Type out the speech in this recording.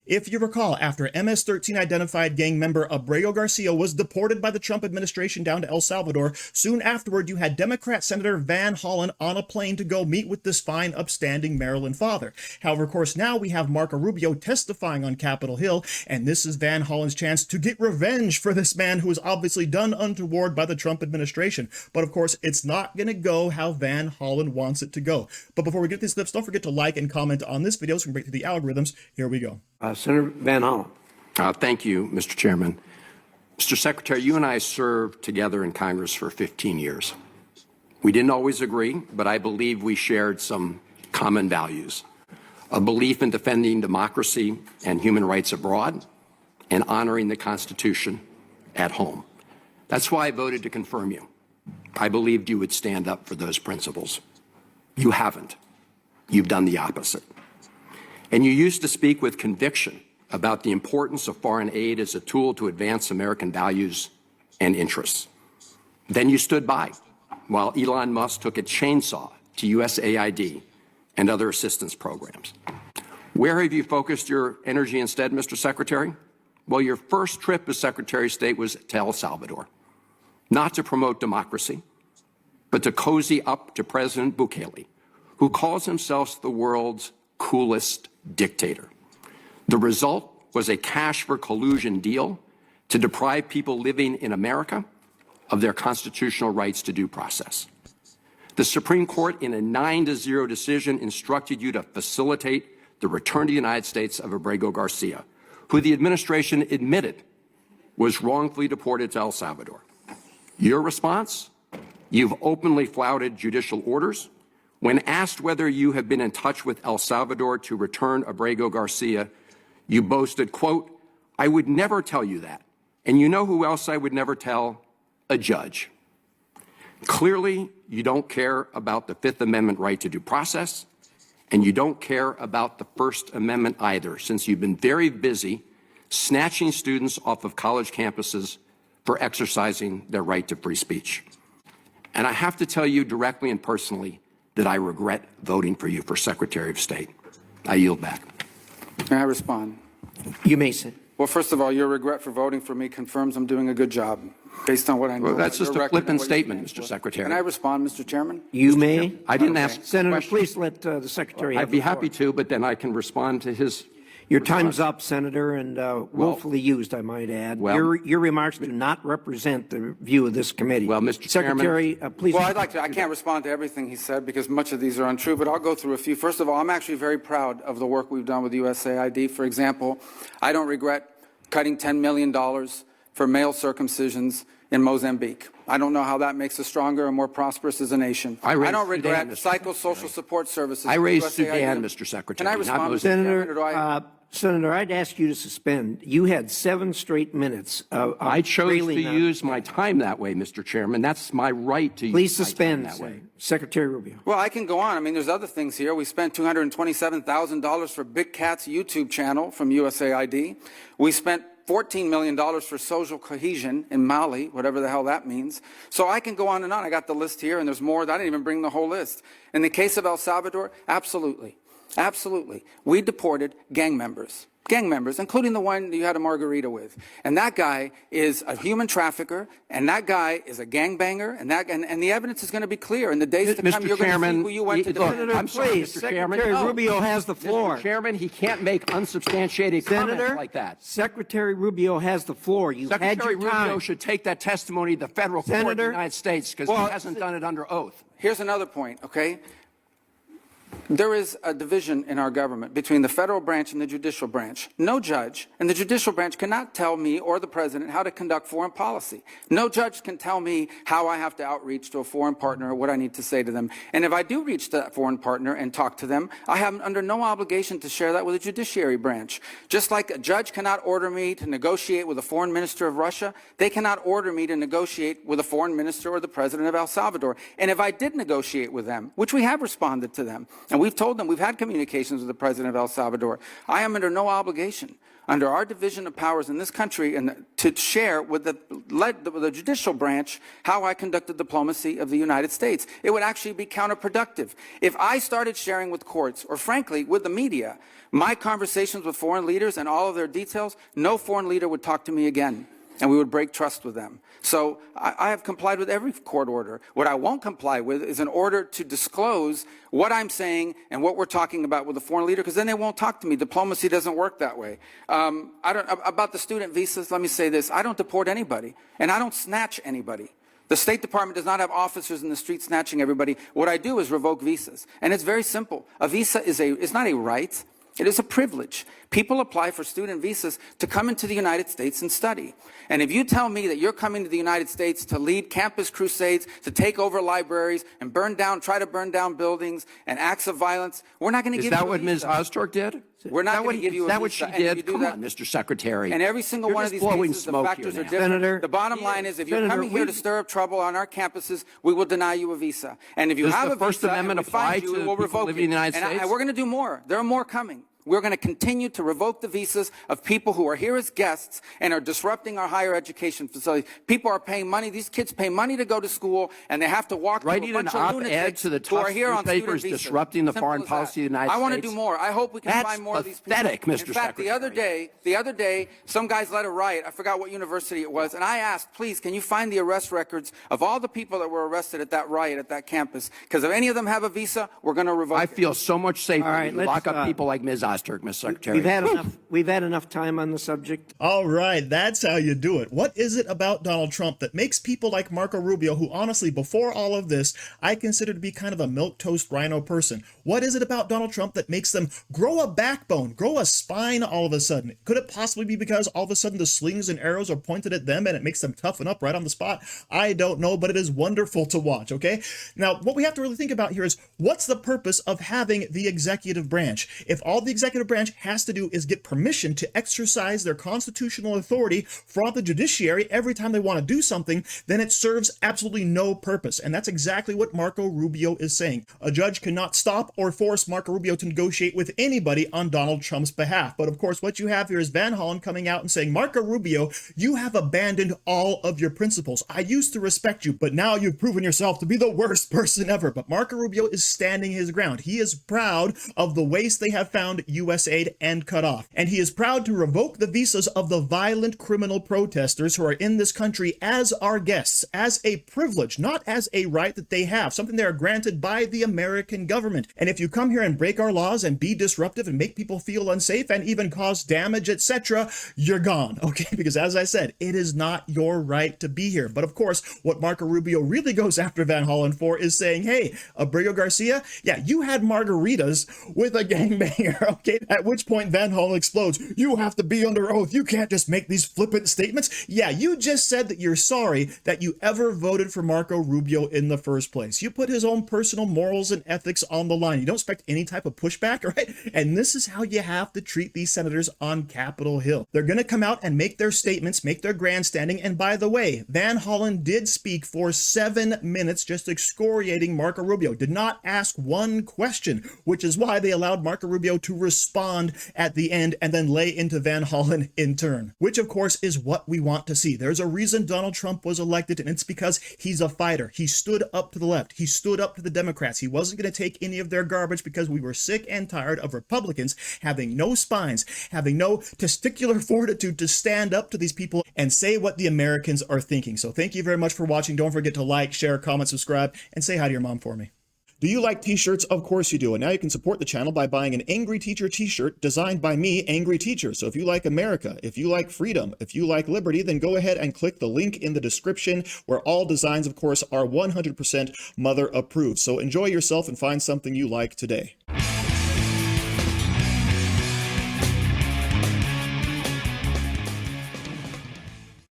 If you recall, after MS-13 identified gang member Abrego Garcia was deported by the Trump administration down to El Salvador, soon afterward you had Democrat Senator Van Hollen on a plane to go meet with this fine, upstanding Maryland father. However, of course, now we have Marco Rubio testifying on Capitol Hill, and this is Van Hollen's chance to get revenge for this man who was obviously done untoward by the Trump administration. But of course, it's not going to go how Van Hollen wants it to go. But before we get these clips, don't forget to like and comment on this video so we can break through the algorithms. Here we go. Senator Van Hollen. Thank you, Mr. Chairman. Mr. Secretary, you and I served together in Congress for 15 years. We didn't always agree, but I believe we shared some common values. A belief in defending democracy and human rights abroad and honoring the Constitution at home. That's why I voted to confirm you. I believed you would stand up for those principles. You haven't. You've done the opposite. And you used to speak with conviction about the importance of foreign aid as a tool to advance American values and interests. Then you stood by while Elon Musk took a chainsaw to USAID and other assistance programs. Where have you focused your energy instead, Mr. Secretary? Well, your first trip as Secretary of State was to El Salvador, not to promote democracy, but to cozy up to President Bukele, who calls himself the world's coolest dictator. The result was a cash for collusion deal to deprive people living in America of their constitutional rights to due process. The Supreme Court, in a 9-0 decision, instructed you to facilitate the return to the United States of Abrego Garcia, who the administration admitted was wrongfully deported to El Salvador. Your response? You've openly flouted judicial orders. When asked whether you have been in touch with El Salvador to return Abrego Garcia, you boasted, quote, "I would never tell you that. And you know who else I would never tell? A judge." Clearly, you don't care about the Fifth Amendment right to due process, and you don't care about the First Amendment either, since you've been very busy snatching students off of college campuses for exercising their right to free speech. And I have to tell you directly and personally that I regret voting for you for Secretary of State. I yield back. May I respond? You may sit. Well, first of all, your regret for voting for me confirms I'm doing a good job, based on what I know. Well, that's just a flippant statement, Mr. for. Secretary. Can I respond, Mr. Chairman? You may. I didn't ask Senator, question. please let the Secretary have I'd be the floor. happy to, but then I can respond to his. Your time's up, Senator, and willfully used, I might add. Well, your remarks do not represent the view of this committee. Well, Mr. Secretary, please. Well, I'd like to. I can't respond to everything he said because much of these are untrue, but I'll go through a few. First of all, I'm actually very proud of the work we've done with USAID. For example, I don't regret cutting $10 million for male circumcisions in Mozambique. I don't know how that makes us stronger and more prosperous as a nation. I don't regret psychosocial support services. I raised Sudan, Mr. Secretary. Can I respond, Senator, I'd ask you to suspend. You had 7 straight minutes of I chose to use my time that way, Mr. Chairman. That's my right to Please use my suspend time that way. Secretary Rubio. Well, I can go on. I mean, there's other things here. We spent $227,000 for Big Cat's YouTube channel from USAID. We spent $14 million for social cohesion in Mali, whatever the hell that means. So I can go on and on. I got the list here, and there's more. I didn't even bring the whole list. In the case of El Salvador, absolutely. Absolutely. We deported gang members, including the one you had a margarita with. And that guy is a human trafficker, and that guy is a gangbanger, and the evidence is going to be clear. In the days to come, you're going to see who you went to defend. I'm sorry, Mr. Chairman. Secretary Rubio has the floor. Mr. Chairman, he can't make unsubstantiated comments like that. Secretary Rubio has the floor. You had Secretary your time. Rubio should take that testimony to the federal court of the United States because he hasn't done it under oath. Here's another point, okay? There is a division in our government between the federal branch and the judicial branch. No judge in the judicial branch cannot tell me or the president how to conduct foreign policy. No judge can tell me how I have to outreach to a foreign partner or what I need to say to them. And if I do reach to that foreign partner and talk to them, I have under no obligation to share that with the judiciary branch. Just like a judge cannot order me to negotiate with a foreign minister of Russia, they cannot order me to negotiate with a foreign minister or the president of El Salvador. And if I did negotiate with them, which we have responded to them, And we've told them, we've had communications with the president of El Salvador. I am under no obligation, under our division of powers in this country, and to share with the judicial branch how I conducted diplomacy of the United States. It would actually be counterproductive. If I started sharing with courts, or frankly, with the media, my conversations with foreign leaders and all of their details, no foreign leader would talk to me again, and we would break trust with them. So I have complied with every court order. What I won't comply with is an order to disclose what I'm saying and what we're talking about with a foreign leader, because then they won't talk to me. Diplomacy doesn't work that way. About the student visas, let me say this. I don't deport anybody, and I don't snatch anybody. The State Department does not have officers in the street snatching everybody. What I do is revoke visas, and it's very simple. A visa is not a right. It is a privilege. People apply for student visas to come into the United States and study. And if you tell me that you're coming to the United States to lead campus crusades, to take over libraries and try to burn down buildings and acts of violence, we're not going to give you a visa. Is that what Ms. Ostork did? We're not going to give you a visa. Is that what she did? Come on, Mr. Secretary. And every single one of these cases, the factors are different. Senator, the bottom line is, if you're coming here to stir up trouble on our campuses, we will deny you a visa. And if you have a visa, First Amendment apply to we'll revoke living in the United States? And we're going to do more. There are more coming. We're going to continue to revoke the visas of people who are here as guests and are disrupting our higher education facilities. People are paying money. These kids pay money to go to school, and they have to walk through a bunch of lunatics who are here on student visas. Disrupting the foreign policy of the United States. I want to do more. I hope we can find more of these people. That's pathetic, Mr. In fact, Secretary. the other day, some guys led a riot. I forgot what university it was, and I asked, please, can you find the arrest records of all the people that were arrested at that riot at that campus? Because if any of them have a visa, we're going to revoke it. I feel so much safer right, when you lock up people like Ms. Ostork, Mr. Secretary. We've had enough time on the subject. All right, that's how you do it. What is it about Donald Trump that makes people like Marco Rubio, who honestly, before all of this, I consider to be kind of a milquetoast rhino person? What is it about Donald Trump that makes them grow a backbone, grow a spine all of a sudden? Could it possibly be because all of a sudden the slings and arrows are pointed at them and it makes them toughen up right on the spot? I don't know, but it is wonderful to watch, okay? Now, what we have to really think about here is, what's the purpose of having the executive branch? If all the executive branch has to do is get permission to exercise their constitutional authority from the judiciary every time they want to do something, then it serves absolutely no purpose. And that's exactly what Marco Rubio is saying. A judge cannot stop or force Marco Rubio to negotiate with anybody on Donald Trump's behalf. But of course, what you have here is Van Hollen coming out and saying, Marco Rubio, you have abandoned all of your principles. I used to respect you, but now you've proven yourself to be the worst person ever. But Marco Rubio is standing his ground. He is proud of the waste they have found U.S. aid and cut off. And he is proud to revoke the visas of the violent criminal protesters who are in this country as our guests, as a privilege, not as a right that they have, something they are granted by the American government. And if you come here and break our laws and be disruptive and make people feel unsafe and even cause damage, etc., you're gone, okay? Because as I said, it is not your right to be here. But of course, what Marco Rubio really goes after Van Hollen for is saying, hey, Abreu Garcia, yeah, you had margaritas with a gangbanger, okay? At which point Van Hollen explodes. You have to be under oath. You can't just make these flippant statements. Yeah, you just said that you're sorry that you ever voted for Marco Rubio in the first place. You put his own personal morals and ethics on the line. You don't expect any type of pushback, right? And this is how you have to treat these senators on Capitol Hill. They're going to come out and make their statements, make their grandstanding. And by the way, Van Hollen did speak for 7 minutes just excoriating Marco Rubio, did not ask one question, which is why they allowed Marco Rubio to respond at the end and then lay into Van Hollen in turn, which of course is what we want to see. There's a reason Donald Trump was elected, and it's because he's a fighter. He stood up to the left. He stood up to the Democrats. He wasn't going to take any of their garbage because we were sick and tired of Republicans having no spines, having no testicular fortitude to stand up to these people and say what the Americans are thinking. So thank you very much for watching. Don't forget to like, share, comment, subscribe, and say hi to your mom for me. Do you like t-shirts? Of course you do. And now you can support the channel by buying an Angry Teacher t-shirt designed by me, Angry Teacher. So if you like America, if you like freedom, if you like liberty, then go ahead and click the link in the description, where all designs, of course, are 100% mother approved. So enjoy yourself and find something you like today.